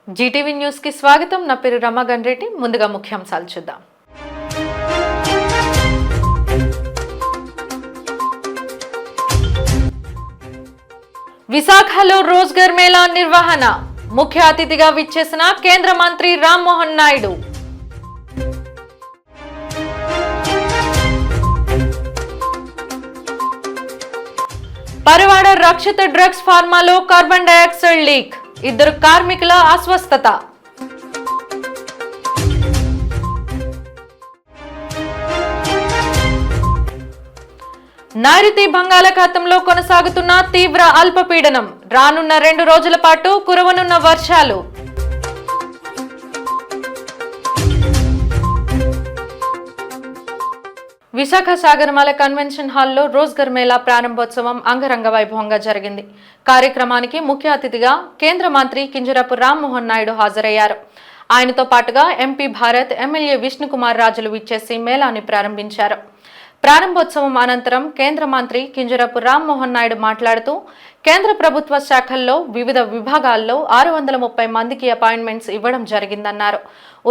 Zee TV news కి స్వాగతం. నా పేరు రమాగన్ రెడ్డి. ముందుగా ముఖ్యాంశాలు చూద్దాం. విశాఖలో రోజ్గర్ మేళా నిర్వహణ. ముఖ్య అతిథిగా విచ్చేసిన కేంద్ర మంత్రి రామ్మోహన్ నాయుడు. పరవాడ రక్షిత డ్రగ్స్ ఫార్మాలో కార్బన్ డయాక్సైడ్ లీక్. 2 కార్మికుల అస్వస్థత. నైరుతి బంగాళాఖాతంలో కొనసాగుతున్న తీవ్ర అల్పపీడనం. రానున్న 2 రోజుల పాటు కురవనున్న వర్షాలు. విశాఖ సాగరమాల కన్వెన్షన్ హాల్లో రోజ్గర్ మేళా ప్రారంభోత్సవం అంగరంగ వైభవంగా జరిగింది. కార్యక్రమానికి ముఖ్య అతిథిగా కేంద్ర మంత్రి కింజరాపు రామ్మోహన్ నాయుడు హాజరయ్యారు. ఆయనతో పాటుగా ఎంపీ భారత్, ఎమ్మెల్యే విష్ణుకుమార్ రాజులు విచ్చేసి మేళాని ప్రారంభించారు. ప్రారంభోత్సవం అనంతరం కేంద్ర మంత్రి కింజరాపు రామ్మోహన్ నాయుడు మాట్లాడుతూ కేంద్ర ప్రభుత్వ శాఖల్లో వివిధ విభాగాల్లో 630 మందికి అపాయింట్మెంట్స్ ఇవ్వడం జరిగిందన్నారు.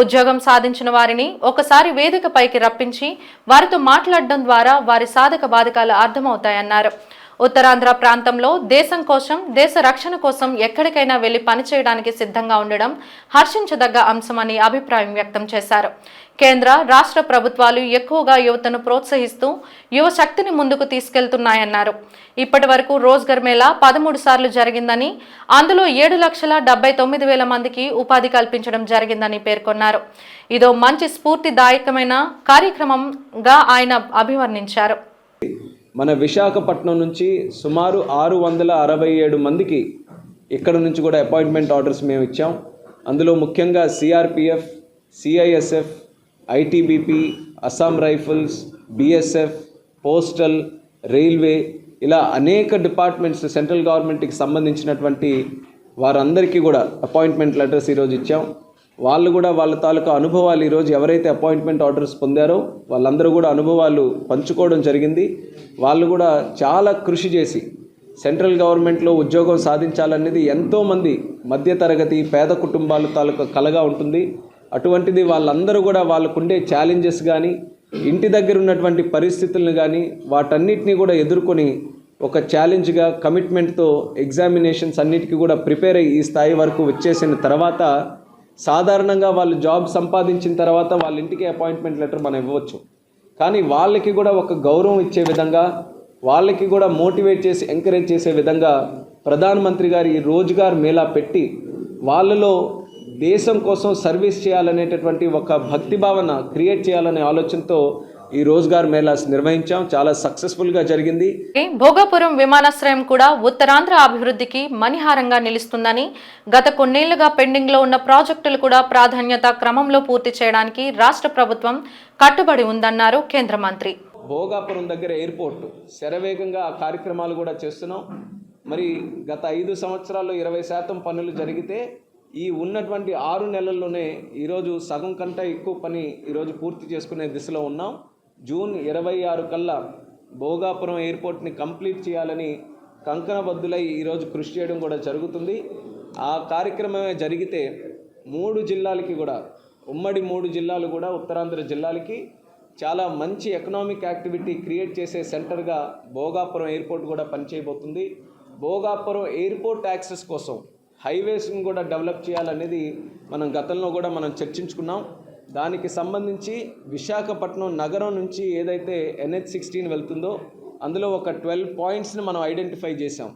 ఉద్యోగం సాధించిన వారిని ఒకసారి వేదికపైకి రప్పించి వారితో మాట్లాడడం ద్వారా వారి సాధక బాధకాలు అర్థమవుతాయన్నారు. ఉత్తరాంధ్ర ప్రాంతంలో దేశం కోసం, దేశ రక్షణ కోసం ఎక్కడికైనా వెళ్లి పనిచేయడానికి సిద్ధంగా ఉండడం హర్షించదగ్గ అంశమని అభిప్రాయం వ్యక్తం చేశారు. కేంద్ర, రాష్ట్ర ప్రభుత్వాలు ఎక్కువగా యువతను ప్రోత్సహిస్తూ యువ శక్తిని ముందుకు తీసుకెళ్తున్నాయన్నారు. ఇప్పటి వరకు రోజ్గర్ మేళా 13 సార్లు జరిగిందని, అందులో 7,79,000 మందికి ఉపాధి కల్పించడం జరిగిందని పేర్కొన్నారు. ఇదో మంచి స్ఫూర్తిదాయకమైన కార్యక్రమంగా ఆయన అభివర్ణించారు. మన విశాఖపట్నం నుంచి సుమారు 667 మందికి ఇక్కడ నుంచి కూడా అపాయింట్మెంట్ ఆర్డర్స్ మేము ఇచ్చాం. అందులో ముఖ్యంగా CRPF, CISF, ITBP, Assam rifles, BSF, postal, railway, ఇలా అనేక డిపార్ట్మెంట్స్ సెంట్రల్ గవర్నమెంట్కి సంబంధించినటువంటి వారందరికీ కూడా అపాయింట్మెంట్ లెటర్స్ ఈరోజు ఇచ్చాం. వాళ్ళు కూడా వాళ్ళ తాలూకా అనుభవాలు ఈరోజు ఎవరైతే అపాయింట్మెంట్ ఆర్డర్స్ పొందారో వాళ్ళందరూ కూడా అనుభవాలు పంచుకోవడం జరిగింది. వాళ్ళు కూడా చాలా కృషి చేసి సెంట్రల్ గవర్నమెంట్లో ఉద్యోగం సాధించాలనేది ఎంతోమంది మధ్యతరగతి పేద కుటుంబాల తాలూకా కలగా ఉంటుంది. అటువంటిది వాళ్ళందరూ కూడా వాళ్ళకుండే ఛాలెంజెస్ కానీ, ఇంటి దగ్గర ఉన్నటువంటి పరిస్థితులను కానీ వాటన్నిటినీ కూడా ఎదుర్కొని ఒక ఛాలెంజ్గా కమిట్మెంట్తో ఎగ్జామినేషన్స్ అన్నిటికీ కూడా ప్రిపేర్ అయ్యి ఈ స్థాయి వరకు వచ్చేసిన తర్వాత సాధారణంగా వాళ్ళు జాబ్ సంపాదించిన తర్వాత వాళ్ళ ఇంటికి అపాయింట్మెంట్ లెటర్ మనం ఇవ్వచ్చు. కానీ వాళ్ళకి కూడా ఒక గౌరవం ఇచ్చే విధంగా, వాళ్ళకి కూడా మోటివేట్ చేసి ఎంకరేజ్ చేసే విధంగా ప్రధానమంత్రి గారు ఈ రోజ్గార్ మేళా పెట్టి వాళ్ళలో దేశం కోసం సర్వీస్ చేయాలనేటటువంటి ఒక భక్తి భావన క్రియేట్ చేయాలనే ఆలోచనతో ఈ రోజ్గార్ మేళాస్ నిర్వహించాం. చాలా సక్సెస్ఫుల్గా జరిగింది. భోగాపురం విమానాశ్రయం కూడా ఉత్తరాంధ్ర అభివృద్ధికి మణిహారంగా నిలుస్తుందని, గత కొన్నేళ్లుగా పెండింగ్లో ఉన్న ప్రాజెక్టులు కూడా ప్రాధాన్యత క్రమంలో పూర్తి చేయడానికి రాష్ట్ర ప్రభుత్వం కట్టుబడి ఉందన్నారు కేంద్ర మంత్రి. భోగాపురం దగ్గర ఎయిర్పోర్టు శరవేగంగా ఆ కార్యక్రమాలు కూడా చేస్తున్నాం. మరి గత 5 సంవత్సరాల్లో 20% పనులు జరిగితే ఈ ఉన్నటువంటి 6 నెలల్లోనే ఈరోజు సగం కంటే ఎక్కువ పని ఈరోజు పూర్తి చేసుకునే దిశలో ఉన్నాం. జూన్ 26 కల్లా భోగాపురం ఎయిర్పోర్ట్ని కంప్లీట్ చేయాలని కంకణబద్దులై ఈరోజు కృషి చేయడం కూడా జరుగుతుంది. ఆ కార్యక్రమమే జరిగితే 3 జిల్లాలకి కూడా, ఉమ్మడి 3 జిల్లాలు కూడా ఉత్తరాంధ్ర జిల్లాలకి చాలా మంచి ఎకనామిక్ యాక్టివిటీ క్రియేట్ చేసే సెంటర్గా భోగాపురం ఎయిర్పోర్ట్ కూడా పనిచేయబోతుంది. భోగాపురం ఎయిర్పోర్ట్ యాక్సెస్ కోసం హైవేస్ని కూడా డెవలప్ చేయాలనేది మనం గతంలో కూడా మనం చర్చించుకున్నాం. దానికి సంబంధించి విశాఖపట్నం నగరం నుంచి ఏదైతే NH16 వెళ్తుందో అందులో ఒక 12 పాయింట్స్ని మనం ఐడెంటిఫై చేసాం.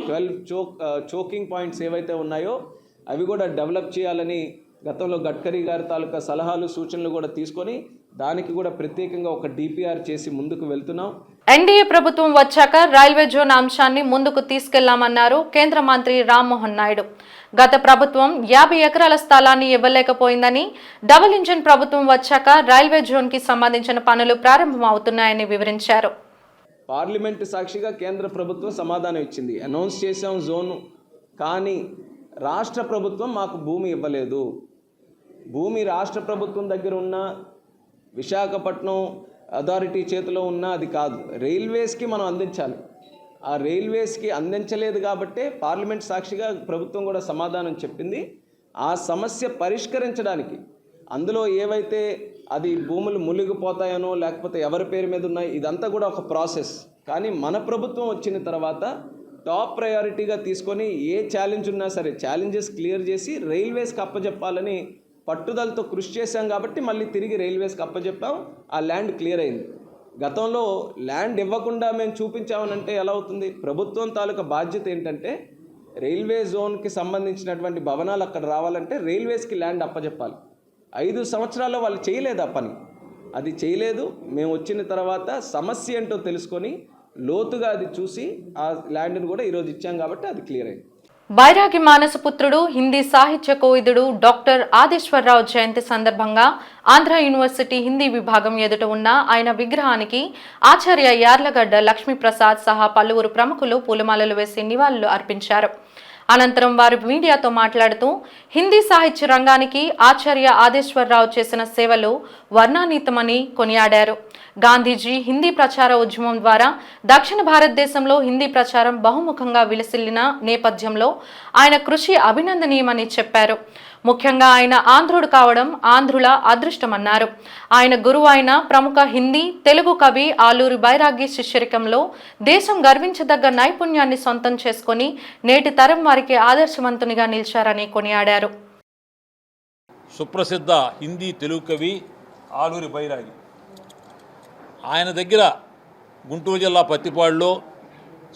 12 చోకింగ్ పాయింట్స్ ఏవైతే ఉన్నాయో అవి కూడా డెవలప్ చేయాలని గతంలో గడ్కరీ గారి తాలూకా సలహాలు, సూచనలు కూడా తీసుకొని దానికి కూడా ప్రత్యేకంగా ఒక DPR చేసి ముందుకు వెళ్తున్నాం. ఎన్డీఏ ప్రభుత్వం వచ్చాక రైల్వే జోన్ అంశాన్ని ముందుకు తీసుకెళ్లామన్నారు కేంద్ర మంత్రి రామ్మోహన్ నాయుడు. గత ప్రభుత్వం 50 ఎకరాల స్థలాన్ని ఇవ్వలేకపోయిందని, డబుల్ ఇంజిన్ ప్రభుత్వం వచ్చాక రైల్వే జోన్కి సంబంధించిన పనులు ప్రారంభమవుతున్నాయని వివరించారు. పార్లమెంటు సాక్షిగా కేంద్ర ప్రభుత్వం సమాధానం ఇచ్చింది. అనౌన్స్ చేశాం జోను, కానీ రాష్ట్ర ప్రభుత్వం మాకు భూమి ఇవ్వలేదు. భూమి రాష్ట్ర ప్రభుత్వం దగ్గర ఉన్న, విశాఖపట్నం అథారిటీ చేతిలో ఉన్న అది కాదు, రైల్వేస్కి మనం అందించాలి. ఆ రైల్వేస్కి అందించలేదు కాబట్టే పార్లమెంట్ సాక్షిగా ప్రభుత్వం కూడా సమాధానం చెప్పింది. ఆ సమస్య పరిష్కరించడానికి అందులో ఏవైతే అది భూములు మునిగిపోతాయనో లేకపోతే ఎవరి పేరు మీద ఉన్నాయి ఇదంతా కూడా ఒక ప్రాసెస్. కానీ మన ప్రభుత్వం వచ్చిన తర్వాత టాప్ ప్రయారిటీగా తీసుకొని ఏ ఛాలెంజ్ ఉన్నా సరే ఛాలెంజెస్ క్లియర్ చేసి రైల్వేస్కి అప్పచెప్పాలని పట్టుదలతో కృషి చేశాం కాబట్టి మళ్ళీ తిరిగి రైల్వేస్కి అప్పచెప్పాం. ఆ ల్యాండ్ క్లియర్ అయింది. గతంలో ల్యాండ్ ఇవ్వకుండా మేము చూపించామనంటే ఎలా అవుతుంది? ప్రభుత్వం తాలూకా బాధ్యత ఏంటంటే రైల్వే జోన్కి సంబంధించినటువంటి భవనాలు అక్కడ రావాలంటే రైల్వేస్కి ల్యాండ్ అప్పచెప్పాలి. 5 సంవత్సరాల్లో వాళ్ళు చేయలేదు ఆ పని. అది చేయలేదు. మేము వచ్చిన తర్వాత సమస్య ఏంటో తెలుసుకొని లోతుగా అది చూసి ఆ ల్యాండ్ని కూడా ఈరోజు ఇచ్చాం కాబట్టి అది క్లియర్ అయింది. బైరాగి మానసపుత్రుడు హిందీ సాహిత్య కోవిదుడు డాక్టర్ ఆదేశ్వరరావు జయంతి సందర్భంగా ఆంధ్ర యూనివర్సిటీ హిందీ విభాగం ఎదుట ఉన్న ఆయన విగ్రహానికి ఆచార్య యార్లగడ్డ లక్ష్మీప్రసాద్ సహా పలువురు ప్రముఖులు పూలమాలలు వేసి నివాళులు అర్పించారు. అనంతరం వారు మీడియాతో మాట్లాడుతూ హిందీ సాహిత్య రంగానికి ఆచార్య ఆదేశ్వరరావు చేసిన సేవలు వర్ణాతీతమని కొనియాడారు. గాంధీజీ హిందీ ప్రచార ఉద్యమం ద్వారా దక్షిణ భారతదేశంలో హిందీ ప్రచారం బహుముఖంగా విలసిల్లిన నేపథ్యంలో ఆయన కృషి అభినందనీయమని చెప్పారు. ముఖ్యంగా ఆయన ఆంధ్రుడు కావడం ఆంధ్రుల అదృష్టమన్నారు. ఆయన గురువు అయిన ప్రముఖ హిందీ తెలుగు కవి ఆలూరి బైరాగి శిష్యరికంలో దేశం గర్వించదగ్గ నైపుణ్యాన్ని సొంతం చేసుకుని నేటి తరం వారికి ఆదర్శవంతునిగా నిలిచారని కొనియాడారు. సుప్రసిద్ధ హిందీ తెలుగు కవి ఆలూరి బైరాగి, ఆయన దగ్గర గుంటూరు జిల్లా పత్తిపాడులో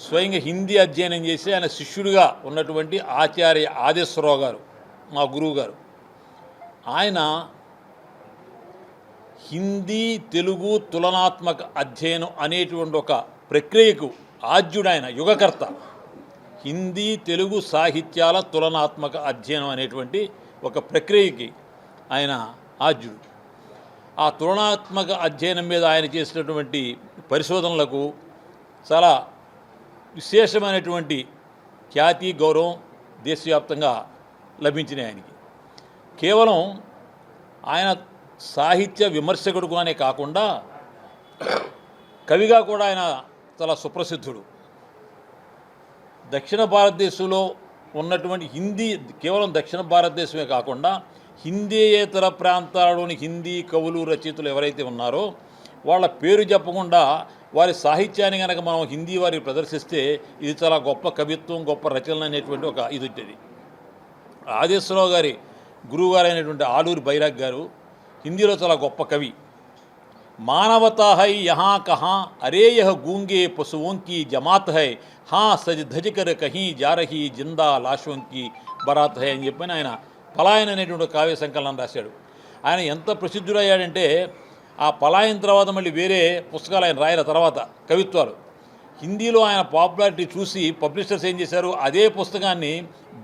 స్వయంగా హిందీ అధ్యయనం చేసి ఆయన శిష్యుడిగా ఉన్నటువంటి ఆచార్య ఆదేశ్వరరావు గారు మా గురువు గారు. ఆయన హిందీ తెలుగు తులనాత్మక అధ్యయనం అనేటువంటి ఒక ప్రక్రియకు ఆద్యుడు, ఆయన యుగకర్త. హిందీ తెలుగు సాహిత్యాల తులనాత్మక అధ్యయనం అనేటువంటి ఒక ప్రక్రియకి ఆయన ఆద్యుడు. ఆ తులనాత్మక అధ్యయనం మీద ఆయన చేసినటువంటి పరిశోధనలకు చాలా విశేషమైనటువంటి ఖ్యాతి గౌరవం దేశవ్యాప్తంగా లభించినాయి ఆయనకి. కేవలం ఆయన సాహిత్య విమర్శకుడుగానే కాకుండా కవిగా కూడా ఆయన చాలా సుప్రసిద్ధుడు. దక్షిణ భారతదేశంలో ఉన్నటువంటి హిందీ, కేవలం దక్షిణ భారతదేశమే కాకుండా హిందీయేతర ప్రాంతాలలోని హిందీ కవులు రచయితలు ఎవరైతే ఉన్నారో వాళ్ళ పేరు చెప్పకుండా వారి సాహిత్యాన్ని కనుక మనం హిందీ వారికి ప్రదర్శిస్తే ఇది చాలా గొప్ప కవిత్వం, గొప్ప రచనలు అనేటువంటి ఒక ఇది వచ్చేది. ఆదేశ్వరరావు గారి గురువుగారు అయినటువంటి ఆలూరి బైరాగ్ గారు హిందీలో చాలా గొప్ప కవి. మానవతా హై యహా కహా అరే యహ గూంగే పశువుంకి జమాత్ హై హా సజ్ ధజకర్ కహీ జారహీ జిందా లాషోంకి బరాత్ హై అని చెప్పని ఆయన పలాయన్ అనేటువంటి కావ్య సంకలనం రాశాడు. ఆయన ఎంత ప్రసిద్ధుడయ్యాడంటే ఆ పలాయన్ తర్వాత మళ్ళీ వేరే పుస్తకాలు ఆయన రాయల తర్వాత కవిత్వాలు హిందీలో ఆయన పాపులారిటీ చూసి పబ్లిషర్స్ ఏం చేశారు, అదే పుస్తకాన్ని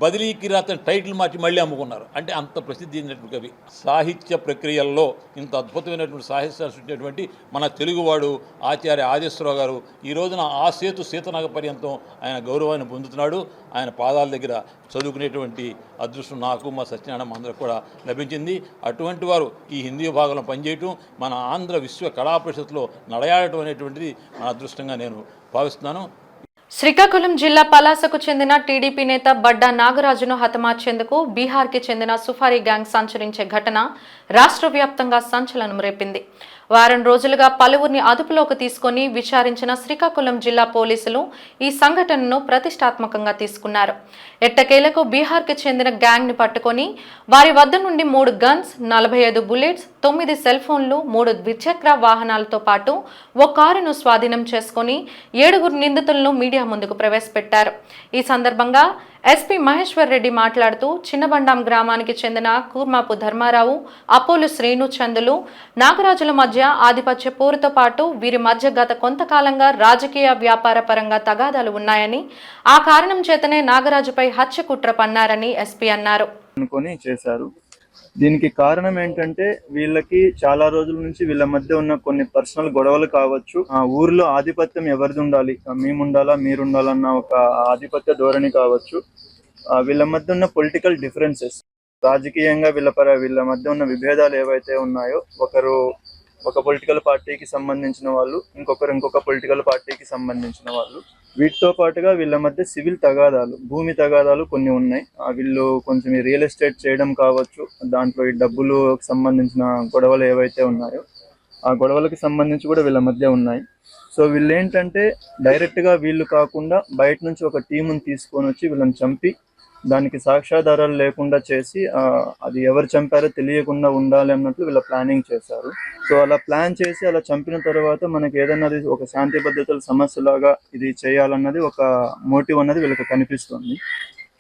బదిలీకి రాత్రి టైటిల్ మార్చి మళ్ళీ అమ్ముకున్నారు. అంటే అంత ప్రసిద్ధి చెందినటువంటి కవి. సాహిత్య ప్రక్రియల్లో ఇంత అద్భుతమైనటువంటి సాహిత్యాన్ని సృష్టించినటువంటి మన తెలుగువాడు ఆచార్య ఆదేశ్వరరావు గారు ఈ రోజున ఆ సేతు సీతనగ పర్యంతం ఆయన గౌరవాన్ని పొందుతున్నాడు. ఆయన పాదాల దగ్గర చదువుకునేటువంటి అదృష్టం నాకు, మా సత్యనారాయణ అందరికి కూడా లభించింది. అటువంటి వారు ఈ హిందీ విభాగంలో పనిచేయటం, మన ఆంధ్ర విశ్వ కళా పరిషత్లో నడయాడటం అనేటువంటిది మన అదృష్టంగా నేను భావిస్తున్నాను. శ్రీకాకుళం జిల్లా పలాసకు చెందిన టీడీపీ నేత బడ్డా నాగరాజును హతమార్చేందుకు బీహార్కి చెందిన సుఫారీ గ్యాంగ్ సంచరించే ఘటన రాష్ట్ర వ్యాప్తంగా సంచలనం రేపింది. వారం రోజులుగా పలువురిని అదుపులోకి తీసుకుని విచారించిన శ్రీకాకుళం జిల్లా పోలీసులు ఈ సంఘటనను ప్రతిష్టాత్మకంగా తీసుకున్నారు. ఎట్టకేలకు బీహార్కి చెందిన గ్యాంగ్ని పట్టుకొని వారి వద్ద నుండి 3 గన్స్, 45 బుల్లెట్స్, 9 సెల్ ఫోన్లు, 3 ద్విచక్ర వాహనాలతో పాటు ఓ కారును స్వాధీనం చేసుకుని 7 నిందితులను మీడియా ముందుకు ప్రవేశపెట్టారు. ఈ సందర్భంగా ఎస్పీ మహేశ్వర్ రెడ్డి మాట్లాడుతూ చిన్నబండాం గ్రామానికి చెందిన కూర్మాపు ధర్మారావు, అపోలు శ్రీను చందులు, నాగరాజుల మధ్య ఆధిపత్య పోరుతో పాటు వీరి మధ్య గత కొంతకాలంగా రాజకీయ వ్యాపార పరంగా తగాదాలు ఉన్నాయని, ఆ కారణం చేతనే నాగరాజుపై హత్య కుట్ర పన్నారని ఎస్పీ అన్నారు. చేశారు. దీనికి కారణం ఏంటంటే వీళ్ళకి చాలా రోజుల నుంచి వీళ్ళ మధ్య ఉన్న కొన్ని పర్సనల్ గొడవలు కావచ్చు, ఆ ఊర్లో ఆధిపత్యం ఎవరిది ఉండాలి, మేముండాలా మీరుండాలన్న ఒక ఆధిపత్య ధోరణి కావచ్చు, వీళ్ళ మధ్య ఉన్న పొలిటికల్ డిఫరెన్సెస్, రాజకీయంగా వీళ్ళ మధ్య ఉన్న విభేదాలు ఏవైతే ఉన్నాయో, ఒకరు ఒక పొలిటికల్ పార్టీకి సంబంధించిన వాళ్ళు, ఇంకొక పొలిటికల్ పార్టీకి సంబంధించిన వాళ్ళు. వీటితో పాటుగా వీళ్ళ మధ్య సివిల్ తగాదాలు, భూమి తగాదాలు కొన్ని ఉన్నాయి. వీళ్ళు కొంచెం రియల్ ఎస్టేట్ చేయడం కావచ్చు, దాంట్లో ఈ డబ్బులు సంబంధించిన గొడవలు ఏవైతే ఉన్నాయో ఆ గొడవలకు సంబంధించి కూడా వీళ్ళ మధ్య ఉన్నాయి. సో వీళ్ళు ఏంటంటే డైరెక్ట్గా వీళ్ళు కాకుండా బయట నుంచి ఒక టీముని తీసుకొని వచ్చి వీళ్ళని చంపి దానికి సాక్ష్యాధారాలు లేకుండా చేసి అది ఎవరు చంపారో తెలియకుండా ఉండాలి అన్నట్లు వీళ్ళ ప్లానింగ్ చేశారు. సో అలా ప్లాన్ చేసి అలా చంపిన తర్వాత మనకి ఏదన్నా ఒక శాంతి భద్రతల సమస్యలాగా ఇది చేయాలన్నది ఒక మోటివ్ అన్నది వీళ్ళకి కనిపిస్తుంది.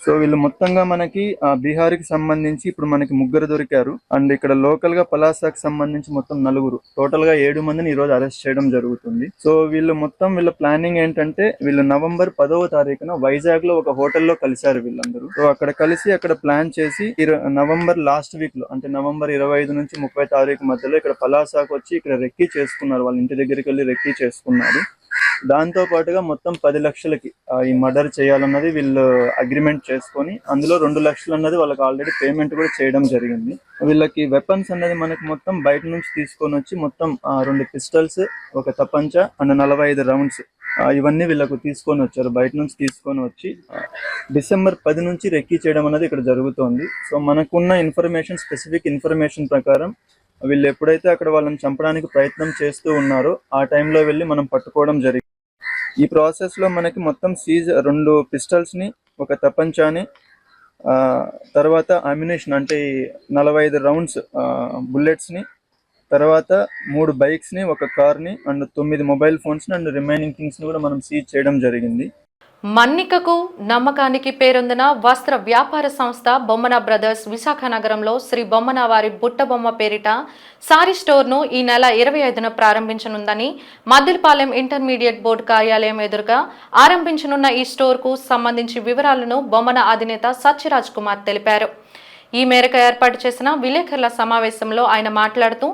సో వీళ్ళు మొత్తంగా మనకి బీహార్కి సంబంధించి ఇప్పుడు మనకి 3 దొరికారు. అండ్ ఇక్కడ లోకల్ గా పలాసాకి సంబంధించి మొత్తం 4, టోటల్ గా 7 మందిని ఈ రోజు అరెస్ట్ చేయడం జరుగుతుంది. సో వీళ్ళ ప్లానింగ్ ఏంటంటే వీళ్ళు నవంబర్ 10వ తారీఖున వైజాగ్ లో ఒక హోటల్లో కలిశారు వీళ్ళందరూ. సో అక్కడ కలిసి అక్కడ ప్లాన్ చేసి నవంబర్ లాస్ట్ వీక్ లో, అంటే నవంబర్ 25 నుంచి 30 తారీఖు మధ్యలో ఇక్కడ పలాసాకు వచ్చి ఇక్కడ రెక్కీ చేసుకున్నారు. వాళ్ళ ఇంటి దగ్గరికి వెళ్ళి రెక్కీ చేసుకున్నారు. దాంతో పాటుగా మొత్తం 10 లక్షలకి ఈ మర్డర్ చేయాలన్నది వీళ్ళు అగ్రిమెంట్ చేసుకొని అందులో 2 లక్షలు అన్నది వాళ్ళకి ఆల్రెడీ పేమెంట్ కూడా చేయడం జరిగింది. వీళ్ళకి వెపన్స్ అన్నది మనకి మొత్తం బయట నుంచి తీసుకొని వచ్చి మొత్తం 2 పిస్టల్స్, ఒక తపంచ అండ్ 45 రౌండ్స్ ఇవన్నీ వీళ్ళకు తీసుకొని వచ్చారు. బయట నుంచి తీసుకొని వచ్చి డిసెంబర్ 10 నుంచి రెక్కీ చేయడం అనేది ఇక్కడ జరుగుతోంది. సో మనకున్న స్పెసిఫిక్ ఇన్ఫర్మేషన్ ప్రకారం వీళ్ళు ఎప్పుడైతే అక్కడ వాళ్ళని చంపడానికి ప్రయత్నం చేస్తూ ఉన్నారో ఆ టైంలో వెళ్ళి మనం పట్టుకోవడం జరిగింది. ఈ ప్రాసెస్ లో మనకి మొత్తం 2 పిస్టల్స్ ని, ఒక తపంచాని, తర్వాత అమ్యునేషన్ అంటే 45 రౌండ్స్ బుల్లెట్స్ ని, తర్వాత 3 బైక్స్ ని, ఒక కార్ ని అండ్ 9 మొబైల్ ఫోన్స్ ని అండ్ రిమైనింగ్ థింగ్స్ ని కూడా మనం సీజ్ చేయడం జరిగింది. మన్నికకు నమ్మకానికి పేరొందిన వస్త్ర వ్యాపార సంస్థ బొమ్మన బ్రదర్స్ విశాఖ నగరంలో శ్రీ బొమ్మన వారి బుట్టబొమ్మ పేరిట సారీ స్టోర్ను ఈ నెల 25న ప్రారంభించనుందని మద్దిలపాలెం ఇంటర్మీడియట్ బోర్డు కార్యాలయం ఎదురుగా ఆరంభించనున్న ఈ స్టోర్కు సంబంధించి వివరాలను బొమ్మన అధినేత సత్యరాజ్ కుమార్ తెలిపారు. ఈ మేరకు ఏర్పాటు చేసిన విలేకరుల సమావేశంలో ఆయన మాట్లాడుతూ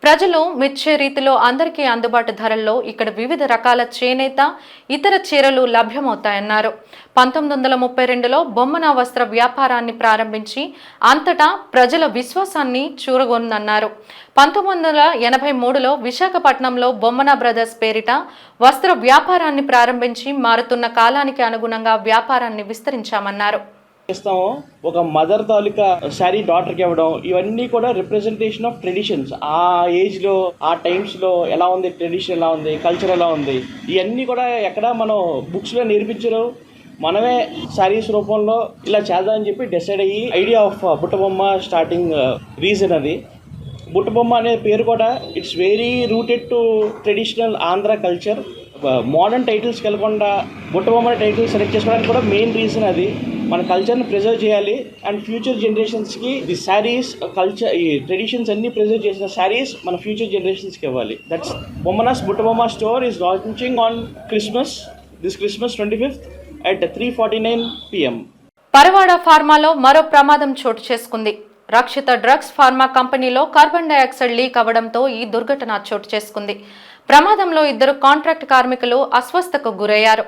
ప్రజలు మెచ్చే రీతిలో అందరికీ అందుబాటు ధరల్లో ఇక్కడ వివిధ రకాల చేనేత, ఇతర చీరలు లభ్యమవుతాయన్నారు. 1932లో బొమ్మన వస్త్ర వ్యాపారాన్ని ప్రారంభించి అంతటా ప్రజల విశ్వాసాన్ని చూరగొందన్నారు. 1983లో విశాఖపట్నంలో బొమ్మన బ్రదర్స్ పేరిట వస్త్ర వ్యాపారాన్ని ప్రారంభించి మారుతున్న కాలానికి అనుగుణంగా వ్యాపారాన్ని విస్తరించామన్నారు. ఇస్తాము ఒక మదర్ తాలూకా శారీ డాటర్కి ఇవ్వడం, ఇవన్నీ కూడా రిప్రజెంటేషన్ ఆఫ్ ట్రెడిషన్స్. ఆ ఏజ్లో ఆ టైమ్స్లో ఎలా ఉంది, ట్రెడిషన్ ఎలా ఉంది, కల్చర్ ఎలా ఉంది, ఇవన్నీ కూడా ఎక్కడ మనం బుక్స్లో నేర్పించరు. మనమే శారీస్ రూపంలో ఇలా చేద్దామని చెప్పి డిసైడ్ అయ్యి idea of Buttabomma starting reason అది. బుట్టబొమ్మ అనే పేరు కూడా it's very rooted to traditional Andhra culture. Modern టైటిల్స్కి వెళ్ళకుండా బుట్టబొమ్మ టైటిల్ సెలెక్ట్ చేసుకోవడానికి కూడా మెయిన్ రీజన్ అది. మన కల్చర్ని ప్రిజర్వ్ చేయాలి అండ్ ఫ్యూచర్ జనరేషన్స్కి ది శారీస్ కల్చర్, ఈ ట్రెడిషన్స్ అన్ని ప్రిజర్వ్ చేసిన శారీస్ మన ఫ్యూచర్ జనరేషన్స్కి ఇవ్వాలి. That's Bommanas Buttabomma store is launching on this Christmas 25th at 3:49 PM. Paravada ఫార్మాలో మరో ప్రమాదం చోటు చేసుకుంది. రక్షిత డ్రగ్స్ ఫార్మా కంపెనీలో కార్బన్ డయాక్సైడ్ లీక్ అవ్వడంతో ఈ దుర్ఘటన చోటు చేసుకుంది. ప్రమాదంలో 2 కాంట్రాక్ట్ కార్మికులు అస్వస్థతకు గురయ్యారు.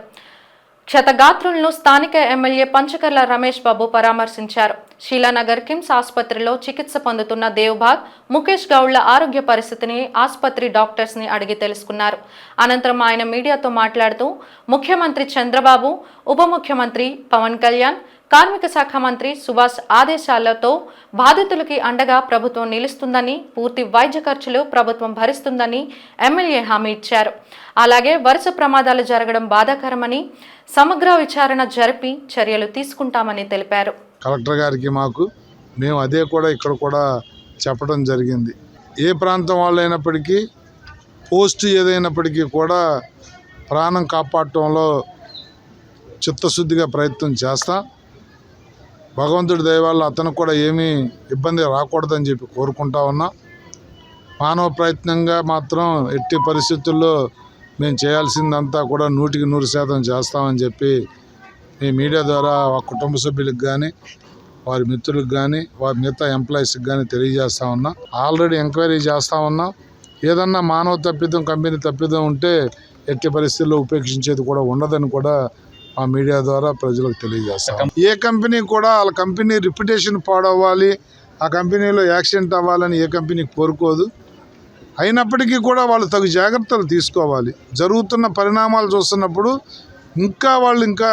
క్షతగాత్రులను స్థానిక ఎమ్మెల్యే పంచకర్ల రమేష్ బాబు పరామర్శించారు. శీలానగర్ కిమ్స్ ఆసుపత్రిలో చికిత్స పొందుతున్న దేవ్బాగ్, ముఖేష్ గౌడ్ల ఆరోగ్య పరిస్థితిని ఆసుపత్రి డాక్టర్స్ ని అడిగి తెలుసుకున్నారు. అనంతరం ఆయన మీడియాతో మాట్లాడుతూ ముఖ్యమంత్రి చంద్రబాబు, ఉప ముఖ్యమంత్రి పవన్ కళ్యాణ్, కార్మిక శాఖ మంత్రి సుభాష్ ఆదేశాలతో బాధితులకి అండగా ప్రభుత్వం నిలుస్తుందని, పూర్తి వైద్య ఖర్చులు ప్రభుత్వం భరిస్తుందని ఎమ్మెల్యే హామీ ఇచ్చారు. అలాగే వరుస ప్రమాదాలు జరగడం బాధాకరమని, సమగ్ర విచారణ జరిపి చర్యలు తీసుకుంటామని తెలిపారు. కలెక్టర్ గారికి మేము అదే కూడా ఇక్కడ కూడా చెప్పడం జరిగింది. ఏ ప్రాంతం వాళ్ళైనప్పటికీ, పోస్ట్ ఏదైనప్పటికీ కూడా ప్రాణం కాపాడటంలో చిత్తశుద్ధిగా ప్రయత్నం చేస్తాం. భగవంతుడి దయ వల్ల అతనికి కూడా ఏమీ ఇబ్బంది రాకూడదని చెప్పి కోరుకుంటా ఉన్నా. మానవ ప్రయత్నంగా మాత్రం ఎట్టి పరిస్థితుల్లో మేము చేయాల్సిందంతా కూడా 100% చేస్తామని చెప్పి మీ మీడియా ద్వారా ఆ కుటుంబ సభ్యులకు కానీ, వారి మిత్రులకు కానీ, వారి మిగతా ఎంప్లాయీస్కి కానీ తెలియజేస్తా ఉన్నా. ఆల్రెడీ ఎంక్వైరీ చేస్తూ ఉన్నాం. ఏదన్నా మానవ తప్పిదం, కంపెనీ తప్పిదం ఉంటే ఎట్టి పరిస్థితుల్లో ఉపేక్షించేది కూడా ఉండదని కూడా మా మీడియా ద్వారా ప్రజలకు తెలియజేస్తాం. ఏ కంపెనీ కూడా వాళ్ళ కంపెనీ రిప్యుటేషన్ పాడవ్వాలి, ఆ కంపెనీలో యాక్సిడెంట్ అవ్వాలని ఏ కంపెనీ కోరుకోదు. అయినప్పటికీ కూడా వాళ్ళు తగు జాగ్రత్తలు తీసుకోవాలి. జరుగుతున్న పరిణామాలు చూస్తున్నప్పుడు వాళ్ళు ఇంకా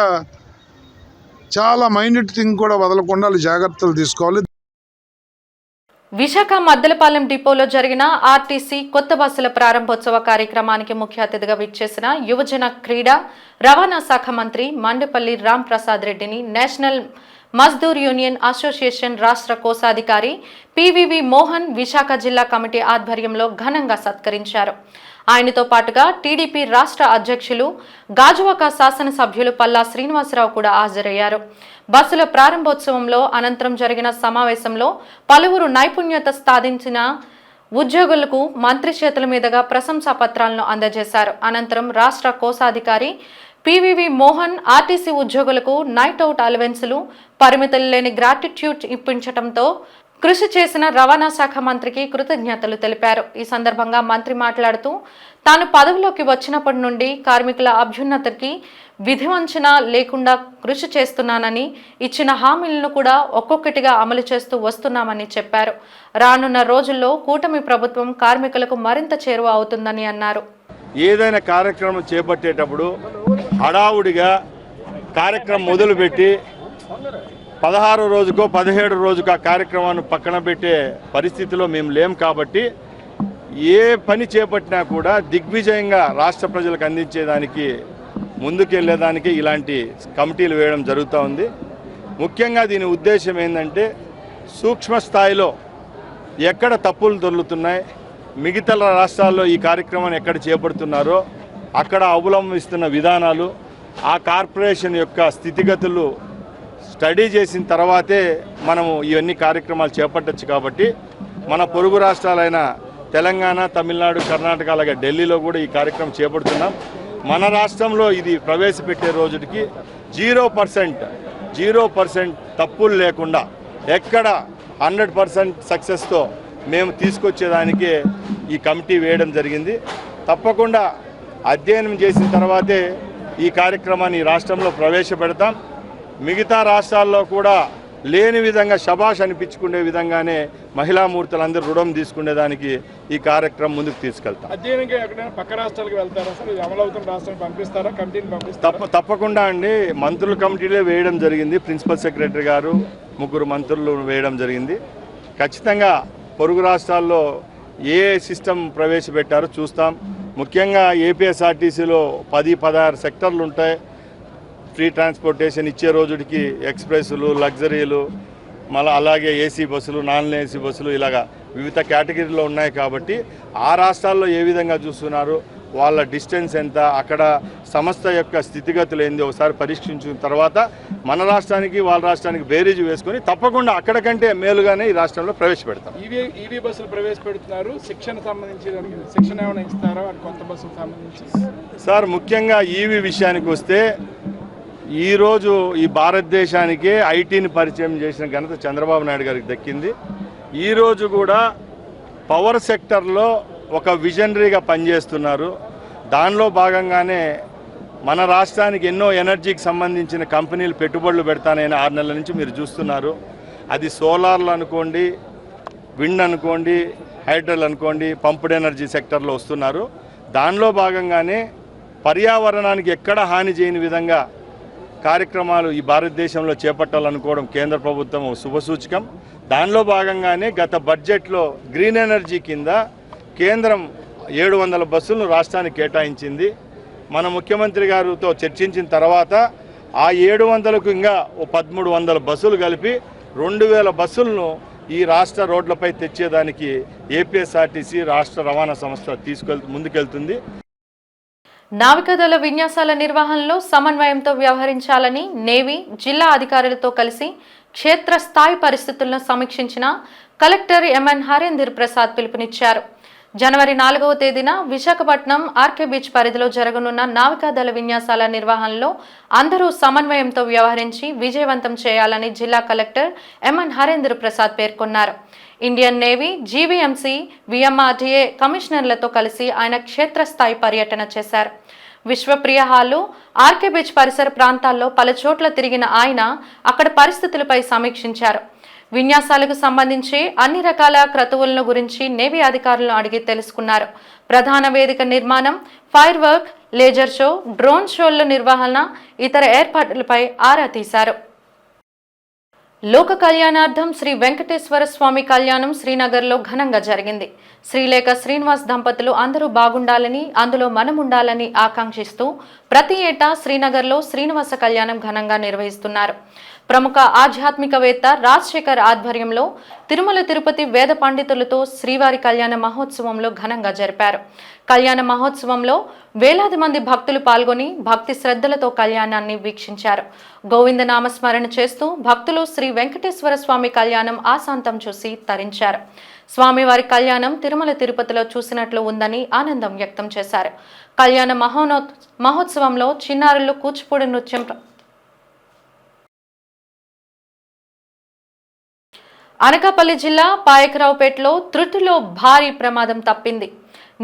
చాలా మైన్యూట్ థింగ్ కూడా వదలకుండా వాళ్ళు జాగ్రత్తలు తీసుకోవాలి. విశాఖ మద్దలపాలెం డిపోలో జరిగిన ఆర్టీసీ కొత్త బస్సుల ప్రారంభోత్సవ కార్యక్రమానికి ముఖ్య అతిథిగా విచ్చేసిన యువజన క్రీడా రవాణా శాఖ మంత్రి మండపల్లి రామ్ ప్రసాద్ రెడ్డిని నేషనల్ మజ్దూర్ యూనియన్ అసోసియేషన్ రాష్ట్ర కోశాధికారి పివివి మోహన్ విశాఖ జిల్లా కమిటీ ఆధ్వర్యంలో ఘనంగా సత్కరించారు. ఆయనతో పాటుగా టీడీపీ రాష్ట్ర అధ్యక్షులు గాజువాక శాసనసభ్యులు పల్లా శ్రీనివాసరావు కూడా హాజరయ్యారు. బస్సుల ప్రారంభోత్సవంలో అనంతరం జరిగిన సమావేశంలో పలువురు నైపుణ్యత సాధించిన ఉద్యోగులకు మంత్రి చేతుల మీదుగా ప్రశంసా పత్రాలను అందజేశారు. అనంతరం రాష్ట్ర కోశాధికారి పివివి మోహన్ ఆర్టీసీ ఉద్యోగులకు నైట్ అవుట్ అలవెన్సులు, పరిమితులు లేని గ్రాటిట్యూడ్ ఇప్పించడంతో కృషి చేసిన రవాణా శాఖ మంత్రికి కృతజ్ఞతలు తెలిపారు. ఈ సందర్భంగా మంత్రి మాట్లాడుతూ తాను పదవిలోకి వచ్చినప్పటి నుండి కార్మికుల అభ్యున్నతికి విధివంచన లేకుండా కృషి చేస్తున్నానని, ఇచ్చిన హామీలను కూడా ఒక్కొక్కటిగా అమలు చేస్తూ వస్తున్నామని చెప్పారు. రానున్న రోజుల్లో కూటమి ప్రభుత్వం కార్మికులకు మరింత చేరువ అవుతుందని అన్నారు. ఏదైనా కార్యక్రమం చేపట్టేటప్పుడు హడావుడిగా కార్యక్రమం మొదలుపెట్టి 16 రోజుకో 17 రోజుకో ఆ కార్యక్రమాన్ని పక్కన పెట్టే పరిస్థితిలో మేము లేం. కాబట్టి ఏ పని చేపట్టినా కూడా దిగ్విజయంగా రాష్ట్ర ప్రజలకు అందించేదానికి ముందుకెళ్లేదానికి ఇలాంటి కమిటీలు వేయడం జరుగుతూ ఉంది. ముఖ్యంగా దీని ఉద్దేశం ఏంటంటే సూక్ష్మ స్థాయిలో ఎక్కడ తప్పులు దొర్లుతున్నాయి, మిగతా రాష్ట్రాల్లో ఈ కార్యక్రమాన్ని ఎక్కడ చేపడుతున్నారో అక్కడ అవలంబిస్తున్న విధానాలు, ఆ కార్పొరేషన్ యొక్క స్థితిగతులు స్టడీ చేసిన తర్వాతే మనము ఇవన్నీ కార్యక్రమాలు చేపట్టచ్చు. కాబట్టి మన పొరుగు రాష్ట్రాలైన తెలంగాణ, తమిళనాడు, కర్ణాటక అలాగే ఢిల్లీలో కూడా ఈ కార్యక్రమం చేపడుతున్నాం. మన రాష్ట్రంలో ఇది ప్రవేశపెట్టే రోజుకి 0% తప్పులు లేకుండా ఎక్కడ 100% సక్సెస్తో మేము తీసుకొచ్చేదానికే ఈ కమిటీ వేయడం జరిగింది. తప్పకుండా అధ్యయనం చేసిన తర్వాతే ఈ కార్యక్రమాన్ని ఈ రాష్ట్రంలో ప్రవేశపెడతాం. మిగతా రాష్ట్రాల్లో కూడా లేని విధంగా శభాష్ అనిపించుకునే విధంగానే మహిళామూర్తులందరూ రుణం తీసుకునేదానికి ఈ కార్యక్రమం ముందుకు తీసుకెళ్తాం. తప్పకుండా అండి. మంత్రుల కమిటీలే వేయడం జరిగింది. ప్రిన్సిపల్ సెక్రటరీ గారు, 3 మంత్రులు వేయడం జరిగింది. ఖచ్చితంగా పొరుగు రాష్ట్రాల్లో ఏ సిస్టమ్ ప్రవేశపెట్టారో చూస్తాం. ముఖ్యంగా ఏపీఎస్ఆర్టీసీలో 10-16 సెక్టర్లు ఉంటాయి. ఫ్రీ ట్రాన్స్పోర్టేషన్ ఇచ్చే రోజుకి ఎక్స్ప్రెస్లు, లగ్జరీలు, మళ్ళీ అలాగే ఏసీ బస్సులు, నాన్ ఏసీ బస్సులు ఇలాగా వివిధ కేటగిరీలో ఉన్నాయి. కాబట్టి ఆ రాష్ట్రాల్లో ఏ విధంగా చూస్తున్నారు, వాళ్ళ డిస్టెన్స్ ఎంత, అక్కడ సంస్థ యొక్క స్థితిగతులు ఏంది ఒకసారి పరీక్షించిన తర్వాత మన రాష్ట్రానికి వాళ్ళ రాష్ట్రానికి బేరీజు వేసుకొని తప్పకుండా అక్కడ కంటే మేలుగానే ఈ రాష్ట్రంలో ప్రవేశపెడతాం. ఈవీ బస్సులు ప్రవేశపెడుతున్నారు. శిక్షణ సంబంధించి శిక్షణ ఏమైనా ఇస్తారా కొత్త బస్సులకు సంబంధించి? సార్, ముఖ్యంగా ఈవీ విషయానికి వస్తే ఈరోజు ఈ భారతదేశానికే ఐటీని పరిచయం చేసిన ఘనత చంద్రబాబు నాయుడు గారికి దక్కింది. ఈరోజు కూడా పవర్ సెక్టర్లో ఒక విజనరీగా పనిచేస్తున్నారు. దానిలో భాగంగానే మన రాష్ట్రానికి ఎన్నో ఎనర్జీకి సంబంధించిన కంపెనీలు పెట్టుబడులు పెడతానని 6 నెలల నుంచి మీరు చూస్తున్నారు. అది సోలార్లు అనుకోండి, విండ్ అనుకోండి, హైడ్రల్ అనుకోండి, పంప్డ్ ఎనర్జీ సెక్టర్లో వస్తున్నారు. దానిలో భాగంగానే పర్యావరణానికి ఎక్కడ హాని చేయని విధంగా కార్యక్రమాలు ఈ భారతదేశంలో చేపట్టాలనుకోవడం కేంద్ర ప్రభుత్వం శుభసూచకం. దానిలో భాగంగానే గత బడ్జెట్లో గ్రీన్ ఎనర్జీ కింద కేంద్రం 700 బస్సులను రాష్ట్రానికి కేటాయించింది. మన ముఖ్యమంత్రి గారితో చర్చించిన తర్వాత ఆ 700కు ఇంకా 1300 బస్సులు కలిపి 2000 బస్సులను ఈ రాష్ట్ర రోడ్లపై తెచ్చేదానికి ఏపీఎస్ఆర్టీసీ రాష్ట్ర రవాణా సంస్థ ముందుకెళ్తుంది. నావికాదళ విన్యాసాల నిర్వహణలో సమన్వయంతో వ్యవహరించాలని నేవీ, జిల్లా అధికారులతో కలిసి క్షేత్రస్థాయి పరిస్థితులను సమీక్షించిన కలెక్టర్ ఎంఎన్ హరేందర్ ప్రసాద్ పిలుపునిచ్చారు. జనవరి 4వ తేదీన విశాఖపట్నం ఆర్కే బీచ్ పరిధిలో జరగనున్న నావికాదళ విన్యాసాల నిర్వహణలో అందరూ సమన్వయంతో వ్యవహరించి విజయవంతం చేయాలని జిల్లా కలెక్టర్ ఎంఎన్ హరేందర్ ప్రసాద్ పేర్కొన్నారు. ఇండియన్ నేవీ, జీవీఎంసీ, విఎంఆర్డీఏ కమిషనర్లతో కలిసి ఆయన క్షేత్రస్థాయి పర్యటన చేశారు. విశ్వప్రియ హాలు, ఆర్కే బీచ్ పరిసర ప్రాంతాల్లో పలు చోట్ల తిరిగిన ఆయన అక్కడ పరిస్థితులపై సమీక్షించారు. విన్యాసాలకు సంబంధించి అన్ని రకాల క్రతువులను గురించి నేవీ అధికారులను అడిగి తెలుసుకున్నారు. ప్రధాన వేదిక నిర్మాణం, firework, laser show, drone షోల నిర్వహణ, ఇతర ఏర్పాట్లపై ఆరా తీశారు. లోక కళ్యాణార్థం శ్రీ వెంకటేశ్వర స్వామి కళ్యాణం శ్రీనగర్లో ఘనంగా జరిగింది. శ్రీలేఖ శ్రీనివాస్ దంపతులు అందరూ బాగుండాలని, అందులో మనం ఉండాలని ఆకాంక్షిస్తూ ప్రతి ఏటా శ్రీనగర్లో శ్రీనివాస కళ్యాణం ఘనంగా నిర్వహిస్తున్నారు. ప్రముఖ ఆధ్యాత్మికవేత్త రాజశేఖర్ ఆధ్వర్యంలో తిరుమల తిరుపతి వేద పండితులతో శ్రీవారి కళ్యాణ మహోత్సవంలో ఘనంగా జరిపారు. కళ్యాణ మహోత్సవంలో వేలాది మంది భక్తులు పాల్గొని భక్తి శ్రద్ధలతో కళ్యాణాన్ని వీక్షించారు. గోవింద నామస్మరణ చేస్తూ భక్తులు శ్రీ వెంకటేశ్వర స్వామి కళ్యాణం ఆశాంతం చూసి తరించారు. స్వామివారి కళ్యాణం తిరుమల తిరుపతిలో చూసినట్లు ఉందని ఆనందం వ్యక్తం చేశారు. కళ్యాణ మహోత్సవంలో చిన్నారులు కూచిపూడి నృత్యం అనకాపల్లి జిల్లా పాయకరావుపేటలో త్రుటిలో భారీ ప్రమాదం తప్పింది.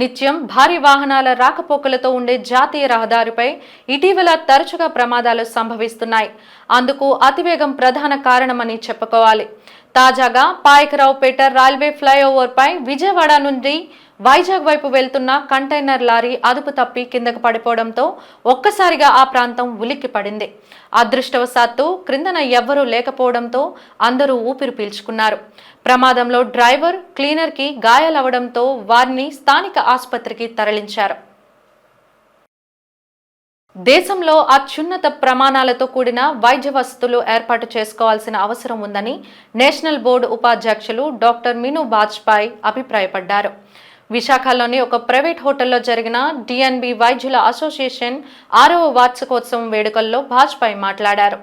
నిత్యం భారీ వాహనాల రాకపోకలతో ఉండే జాతీయ రహదారిపై ఇటీవల తరచుగా ప్రమాదాలు సంభవిస్తున్నాయి. అందుకు అతివేగం ప్రధాన కారణమని చెప్పుకోవాలి. తాజాగా పాయకరావుపేట రైల్వే ఫ్లైఓవర్ పై విజయవాడ నుండి వైజాగ్ వైపు వెళ్తున్న కంటైనర్ లారీ అదుపు తప్పి కిందకు పడిపోవడంతో ఒక్కసారిగా ఆ ప్రాంతం ఉలిక్కి పడింది. అదృష్టవశాత్తు క్రిందన ఎవ్వరూ లేకపోవడంతో అందరూ ఊపిరి పీల్చుకున్నారు. ప్రమాదంలో డ్రైవర్, క్లీనర్కి గాయాలవడంతో వారిని స్థానిక ఆసుపత్రికి తరలించారు. దేశంలో అత్యున్నత ప్రమాణాలతో కూడిన వైద్య వసతులు ఏర్పాటు చేసుకోవాల్సిన అవసరం ఉందని నేషనల్ బోర్డు ఉపాధ్యక్షులు డాక్టర్ మీనూ బాజ్పాయ్ అభిప్రాయపడ్డారు. విశాఖలోని ఒక ప్రైవేట్ హోటల్లో జరిగిన డిఎన్బి వైద్యుల అసోసియేషన్ 6వ వార్షికోత్సవం వేడుకల్లో బాజ్పాయ్ మాట్లాడారు.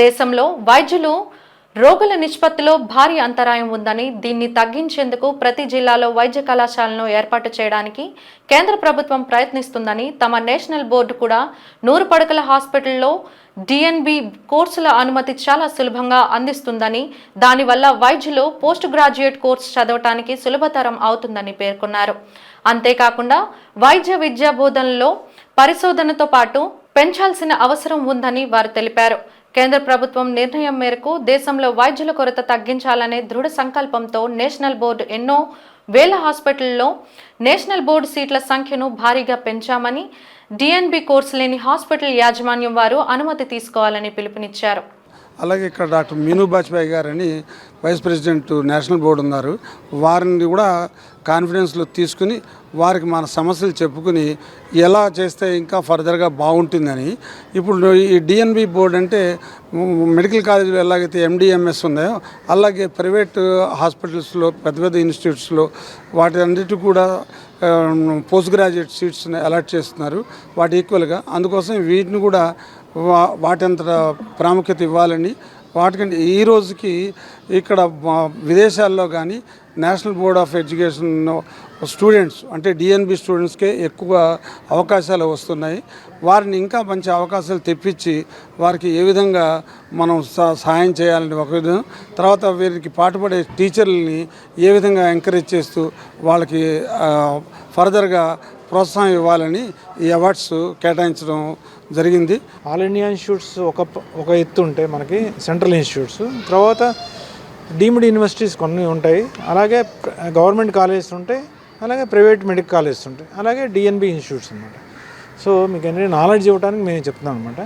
దేశంలో వైద్యులు రోగుల నిష్పత్తిలో భారీ అంతరాయం ఉందని, దీన్ని తగ్గించేందుకు ప్రతి జిల్లాలో వైద్య కళాశాలను ఏర్పాటు చేయడానికి కేంద్ర ప్రభుత్వం ప్రయత్నిస్తుందని, తమ నేషనల్ బోర్డు కూడా 100 పడకల హాస్పిటల్లో డిఎన్బి కోర్సుల అనుమతి చాలా సులభంగా అందిస్తుందని, దానివల్ల వైద్యులు పోస్ట్ గ్రాడ్యుయేట్ కోర్సు చదవటానికి సులభతరం అవుతుందని పేర్కొన్నారు. అంతేకాకుండా వైద్య విద్యా బోధనలో పరిశోధనతో పాటు పెంచాల్సిన అవసరం ఉందని వారు తెలిపారు. కేంద్ర ప్రభుత్వం నిర్ణయం మేరకు దేశంలో వైద్యుల కొరత తగ్గించాలనే దృఢ సంకల్పంతో నేషనల్ బోర్డు ఎన్నో వేల హాస్పిటల్లో నేషనల్ బోర్డు సీట్ల సంఖ్యను భారీగా పెంచామని, డిఎన్బి కోర్సు లేని హాస్పిటల్ యాజమాన్యం వారు అనుమతి తీసుకోవాలని పిలుపునిచ్చారు. అలాగే ఇక్కడ డాక్టర్ మీనూ బాజ్పాయ్ గారని వైస్ ప్రెసిడెంట్ నేషనల్ బోర్డు ఉన్నారు. వారిని కూడా కాన్ఫిడెన్స్లో తీసుకుని వారికి మన సమస్యలు చెప్పుకుని ఎలా చేస్తే ఇంకా ఫర్దర్గా బాగుంటుందని, ఇప్పుడు ఈ డిఎన్బి బోర్డు అంటే మెడికల్ కాలేజీలో ఎలాగైతే ఎండిఎంఎస్ ఉన్నాయో అలాగే ప్రైవేట్ హాస్పిటల్స్లో పెద్ద పెద్ద ఇన్స్టిట్యూట్స్లో వాటి అన్నిటి కూడా పోస్ట్ గ్రాడ్యుయేట్ సీట్స్ని అలాట్ చేస్తున్నారు వాటి ఈక్వల్గా. అందుకోసం వీటిని కూడా వాటంత ప్రాముఖ్యత ఇవ్వాలని, వాటికంటే ఈ రోజుకి ఇక్కడ విదేశాల్లో కానీ national board of education students అంటే డిఎన్బి స్టూడెంట్స్కే ఎక్కువ అవకాశాలు వస్తున్నాయి. వారిని ఇంకా మంచి అవకాశాలు తెప్పించి వారికి ఏ విధంగా మనం సహాయం చేయాలని ఒక విధం, తర్వాత వీరికి పాటుపడే టీచర్లని ఏ విధంగా ఎంకరేజ్ చేస్తూ వాళ్ళకి ఫర్దర్గా ప్రోత్సాహం ఇవ్వాలని ఈ అవార్డ్స్ కేటాయించడం జరిగింది. ఆల్ ఇండియా ఇన్స్టిట్యూట్స్ ఒక ఎత్తు ఉంటాయి మనకి సెంట్రల్ ఇన్స్టిట్యూట్స్, తర్వాత డీమ్డ్ యూనివర్సిటీస్ కొన్ని ఉంటాయి, అలాగే గవర్నమెంట్ కాలేజెస్ ఉంటాయి, అలాగే ప్రైవేట్ మెడికల్ కాలేజెస్ ఉంటాయి, అలాగే డిఎన్బి ఇన్స్టిట్యూట్స్ అనమాట. సో మీకు ఏంటంటే నాలెడ్జ్ ఇవ్వడానికి మేము చెప్తున్నాం అనమాట.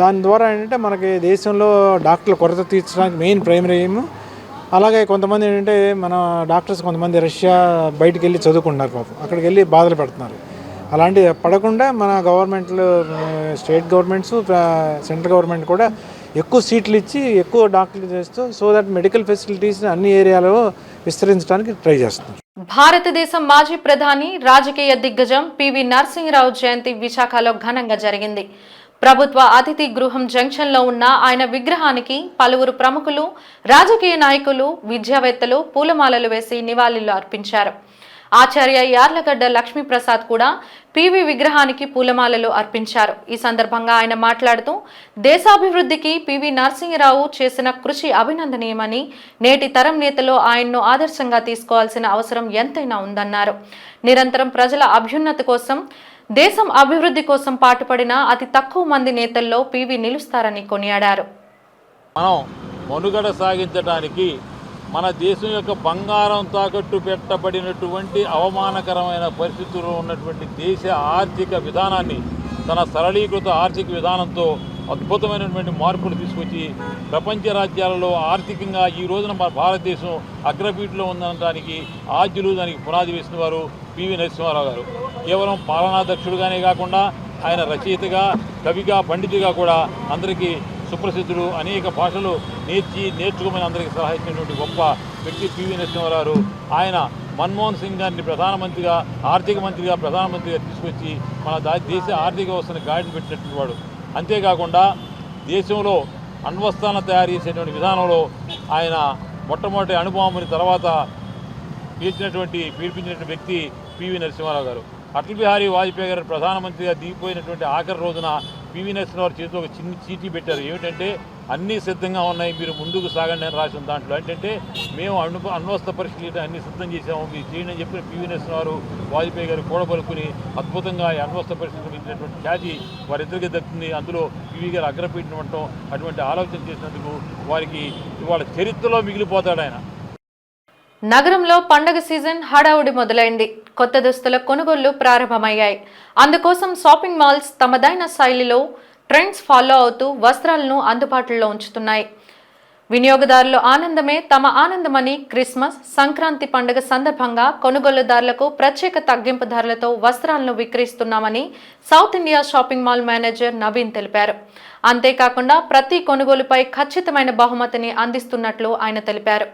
దాని ద్వారా ఏంటంటే మనకి దేశంలో డాక్టర్ల కొరత తీర్చడానికి మెయిన్ ప్రైమరీ ఎయిమ్. అలాగే కొంతమంది ఏంటంటే మన డాక్టర్స్ కొంతమంది రష్యా బయటికి వెళ్ళి చదువుకుంటున్నారు, పాపం అక్కడికి వెళ్ళి బాధలు పెడుతున్నారు. అలాంటివి పడకుండా మన గవర్నమెంట్లు, స్టేట్ గవర్నమెంట్స్, సెంట్రల్ గవర్నమెంట్ కూడా ఎక్కువ సీట్లు ఇచ్చి ఎక్కువ డాక్టర్లు చేస్తూ సో దట్ మెడికల్ ఫెసిలిటీస్ని అన్ని ఏరియాలో విస్తరించడానికి ట్రై చేస్తున్నారు. భారతదేశం మాజీ ప్రధాని, రాజకీయ దిగ్గజం పివి నరసింహరావు జయంతి విశాఖలో ఘనంగా జరిగింది. ప్రభుత్వ అతిథి గృహం జంక్షన్లో ఉన్న ఆయన విగ్రహానికి పలువురు ప్రముఖులు, రాజకీయ నాయకులు, విద్యావేత్తలు పూలమాలలు వేసి నివాళులు అర్పించారు. ఆచార్య యార్లగడ్డ లక్ష్మీప్రసాద్ కూడా పివి విగ్రహానికి పూలమాలలు అర్పించారు. ఈ సందర్భంగా ఆయన మాట్లాడుతూ దేశాభివృద్ధికి పివి నరసింహరావు చేసిన కృషి అభినందనీయమని, నేటి తరం నేతలు ఆయన్ను ఆదర్శంగా తీసుకోవాల్సిన అవసరం ఎంతైనా ఉందన్నారు. నిరంతరం ప్రజల అభ్యున్నతి కోసం, దేశం అభివృద్ధి కోసం పాటుపడిన అతి తక్కువ మంది నేతల్లో పివి నిలుస్తారని కొనియాడారు. మనం మనుగడ సాగించడానికి మన దేశం యొక్క బంగారం తాకట్టు పెట్టబడినటువంటి అవమానకరమైన పరిస్థితుల్లో ఉన్నటువంటి దేశ ఆర్థిక విధానాన్ని తన సరళీకృత ఆర్థిక విధానంతో అద్భుతమైనటువంటి మార్పులు తీసుకొచ్చి ప్రపంచ రాజ్యాలలో ఆర్థికంగా ఈ రోజున మన భారతదేశం అగ్రపీఠలో ఉందనడానికి ఆద్యులు దానికి పునాది వేసిన వారు పివి నరసింహారావు గారు. కేవలం పాలనాధ్యక్షుడుగానే కాకుండా ఆయన రచయితగా, కవిగా, పండితుగా కూడా అందరికీ సుప్రసిద్ధుడు. అనేక భాషలు నేర్చుకోమని అందరికీ సలహా ఇచ్చినటువంటి గొప్ప వ్యక్తి పివి నరసింహారావు. ఆయన మన్మోహన్ సింగ్ గారిని ప్రధానమంత్రిగా, ఆర్థిక మంత్రిగా, ప్రధానమంత్రిగా తీసుకొచ్చి మన దేశ ఆర్థిక వ్యవస్థను గాడిని పెట్టినటువంటి వాడు. అంతేకాకుండా దేశంలో అణ్వస్త్రాలను తయారు చేసేటువంటి విధానంలో ఆయన మొట్టమొదటి అణుబాంబుని తర్వాత పీల్పించినటువంటి వ్యక్తి పివి నరసింహారావు గారు. అటల్ బిహారీ వాజ్పేయి గారు ప్రధానమంత్రిగా దిగిపోయినటువంటి ఆఖరి రోజున పివి నరసింహారావు చేతిలో ఒక చిన్న చీటీ పెట్టారు. ఏమిటంటే అన్నీ సిద్ధంగా ఉన్నాయి, మీరు ముందుకు సాగండి అని రాసిన దాంట్లో. ఏంటంటే మేము అణ్వస్త్ర పరీక్షలు అన్ని సిద్ధం చేసాము, మీరు చేయండి అని చెప్పిన పివి నరసింహారావు వాజ్పేయి గారు కూడబలుకుని అద్భుతంగా ఈ అణ్వస్త్ర పరీక్షలు ఇచ్చినటువంటి ఖ్యాతి వారిద్దరికీ దక్కుతుంది. అందులో పివి గారు అగ్రపీఠం ఉండటం, అటువంటి ఆలోచన చేసినందుకు వారికి ఇవాళ చరిత్రలో మిగిలిపోతాడు ఆయన. నగరంలో పండగ సీజన్ హడావుడి మొదలైంది. కొత్త దుస్తుల కొనుగోళ్లు ప్రారంభమయ్యాయి. అందుకోసం షాపింగ్ మాల్స్ తమదైన శైలిలో ట్రెండ్స్ ఫాలో అవుతూ వస్త్రాలను అందుబాటులో ఉంచుతున్నాయి. వినియోగదారుల ఆనందమే తమ ఆనందమని క్రిస్మస్, సంక్రాంతి పండుగ సందర్భంగా కొనుగోలుదారులకు ప్రత్యేక తగ్గింపు ధరలతో వస్త్రాలను విక్రయిస్తున్నామని South India shopping mall manager Naveen తెలిపారు. అంతేకాకుండా ప్రతి కొనుగోలుపై ఖచ్చితమైన బహుమతిని అందిస్తున్నట్లు ఆయన తెలిపారు.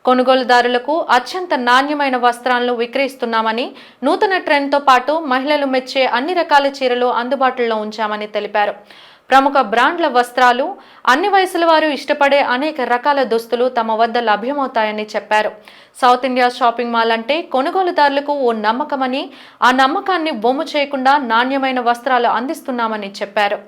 కొనుగోలుదారులకు అత్యంత నాణ్యమైన వస్త్రాలను విక్రయిస్తున్నామని, నూతన ట్రెండ్తో పాటు మహిళలు మెచ్చే అన్ని రకాల చీరలు అందుబాటులో ఉంచామని తెలిపారు. ప్రముఖ బ్రాండ్ల వస్త్రాలు, అన్ని వయసుల వారు ఇష్టపడే అనేక రకాల దుస్తులు తమ వద్ద లభ్యమవుతాయని చెప్పారు. సౌత్ ఇండియా షాపింగ్ మాల్ అంటే కొనుగోలుదారులకు ఓ నమ్మకమని, ఆ నమ్మకాన్ని బొమ్ము చేయకుండా నాణ్యమైన వస్త్రాలు అందిస్తున్నామని చెప్పారు.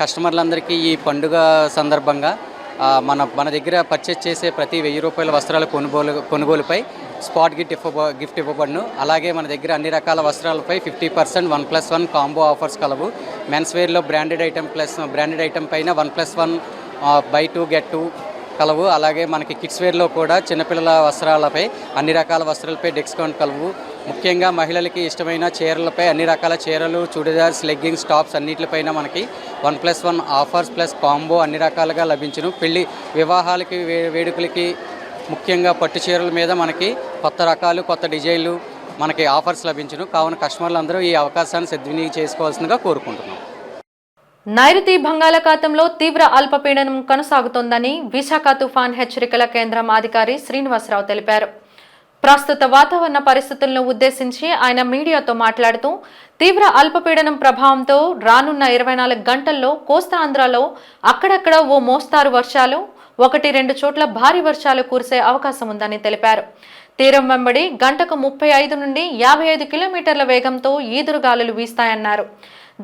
కస్టమర్లందరికీ ఈ పండుగ సందర్భంగా మన దగ్గర పర్చేస్ చేసే ప్రతి 1000 రూపాయల వస్త్రాల కొనుగోలుపై స్పాట్ గిఫ్ట్ ఇవ్వబడును. అలాగే మన దగ్గర అన్ని రకాల వస్త్రాలపై 50% 1+1 కాంబో ఆఫర్స్ కలవు. మెన్స్ వేర్లో బ్రాండెడ్ ఐటమ్ పైన 1+1 బై 2 గెట్ 2 కలవు. అలాగే మనకి కిడ్స్ వేర్లో కూడా చిన్నపిల్లల వస్త్రాలపై అన్ని రకాల వస్త్రాలపై డిస్కౌంట్ కలవు. ముఖ్యంగా మహిళలకి ఇష్టమైన చీరలపై అన్ని రకాల చీరలు, చుడిదార్స్, లెగ్గింగ్స్, టాప్స్ అన్నిటిపైన మనకి 1+1 ఆఫర్స్ ప్లస్ కాంబో అన్ని రకాలుగా లభించును. వివాహాలకి, వేడుకలకి ముఖ్యంగా పట్టు చీరల మీద మనకి కొత్త రకాలు, కొత్త డిజైన్లు మనకి ఆఫర్స్ లభించును. కావున కస్టమర్లు అందరూ ఈ అవకాశాన్ని సద్వినియోగం చేసుకోవాల్సిందిగా కోరుకుంటున్నాం. నైరుతి బంగాళాఖాతంలో తీవ్ర అల్పపీడనం కొనసాగుతోందని విశాఖ తుఫాన్ హెచ్చరికల కేంద్రం అధికారి శ్రీనివాసరావు తెలిపారు. ప్రస్తుత వాతావరణ పరిస్థితులను ఉద్దేశించి ఆయన మీడియాతో మాట్లాడుతూ, తీవ్ర అల్పపీడనం ప్రభావంతో రానున్న 24 గంటల్లో కోస్తాంధ్రలో అక్కడక్కడ ఓ మోస్తారు వర్షాలు, 1-2 చోట్ల భారీ వర్షాలు కురిసే అవకాశం ఉందని తెలిపారు. తీరం వెంబడి గంటకు 35 నుండి 55 కిలోమీటర్ల వేగంతో ఈదురుగాలులు వీస్తాయన్నారు.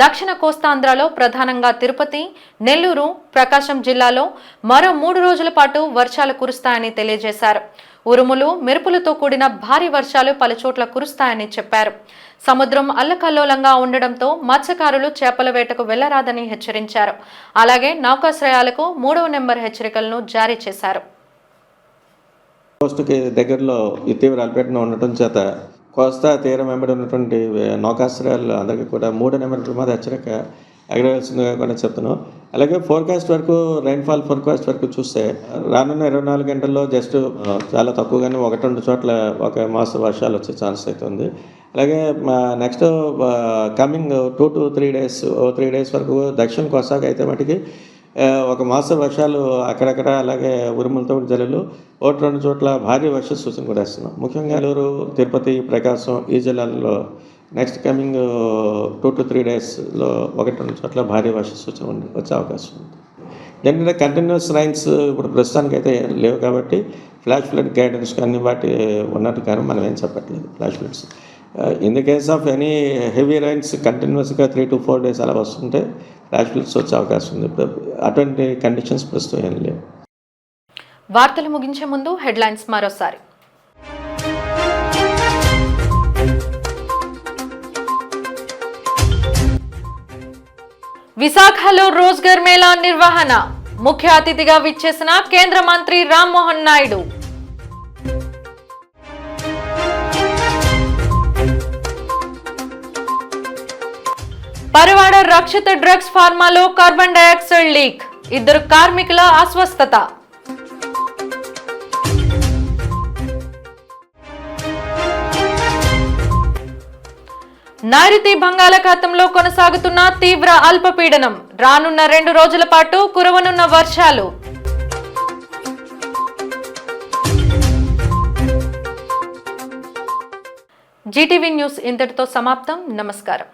దక్షిణ కోస్తాంధ్రలో ప్రధానంగా తిరుపతి, నెల్లూరు, ప్రకాశం జిల్లాలో మరో 3 రోజుల పాటు వర్షాలు కురుస్తాయని తెలియజేశారు. ఉరుములు, మెరుపులతో కూడిన భారీ వర్షాలు పలుచోట్ల కురుస్తాయని చెప్పారు. సముద్రం అల్లకల్లోలంగా ఉండడంతో మత్స్యకారులు చేపల వేటకు వెళ్లరాదని హెచ్చరించారు. అలాగే నౌకాశ్రయాలకు 3వ నెంబర్ హెచ్చరికలను జారీ చేశారు. కోస్టుకి దగ్గరలో ఈ తీవ్ర అల్పపీడనం ఉండటం చేత కోస్తా తీరం వెంబడి ఉన్నటువంటి నౌకాశ్రయాలు అందరికీ కూడా 3వ నెంబర్ ప్రమాద హెచ్చరిక ఎగరవలసిందిగా కూడా చెప్తున్నాం. అలాగే రైన్ఫాల్ ఫోర్కాస్ట్ వరకు చూస్తే రానున్న 24 గంటల్లో జస్ట్ చాలా తక్కువగానే 1-2 చోట్ల ఒక మోస్తరు వర్షాలు వచ్చే ఛాన్స్ అయితే ఉంది. అలాగే నెక్స్ట్ కమింగ్ 2 to 3 days వరకు దక్షిణ కోస్తాకు అయితే మటుకి ఒక మాస వర్షాలు అక్కడక్కడ, అలాగే ఉరుములతో జల్లులు 1-2 చోట్ల భారీ వర్ష సూచన కూడా ఇస్తున్నాం. ముఖ్యంగా నెల్లూరు, తిరుపతి, ప్రకాశం ఈ జిల్లాల్లో నెక్స్ట్ కమింగ్ 2 to 3 డేస్లో 1-2 చోట్ల భారీ వర్ష సూచన వచ్చే అవకాశం ఉంది. జనరల్గా కంటిన్యూస్ రైన్స్ ఇప్పుడు ప్రస్తుతానికైతే లేవు కాబట్టి ఫ్లాష్ ఫ్లడ్ గైడెన్స్ కానీ వాటి ఉన్నట్టు కానీ మనం ఏం చెప్పట్లేదు. Flash floods in the case of any heavy rains కంటిన్యూస్గా 3 to 4 డేస్ అలా వస్తుంటే ఫ్లాష్ ఫ్లడ్స్ వచ్చే అవకాశం ఉంది. ఇప్పుడు అటువంటి కండిషన్స్ ప్రస్తుతం ఏం లేవు. వార్తలు ముగించే ముందు హెడ్లైన్స్ మరోసారి. విశాఖలో రోజ్గర్ మేళా నిర్వహణ, ముఖ్య అతిథిగా విచ్చేసిన కేంద్ర మంత్రి రామ్మోహన్ నాయుడు. పరివాడ రక్షిత డ్రగ్స్ ఫార్మాలో కార్బన్ డయాక్సైడ్ లీక్, 2 కార్మికుల అస్వస్థత. నైరుతి బంగాళాఖాతంలో కొనసాగుతున్న తీవ్ర అల్పపీడనం, రానున్న 2 రోజుల పాటు కురవనున్న వర్షాలు. జీటీవీ న్యూస్ ఇంతటితో సమాప్తం. నమస్కారం.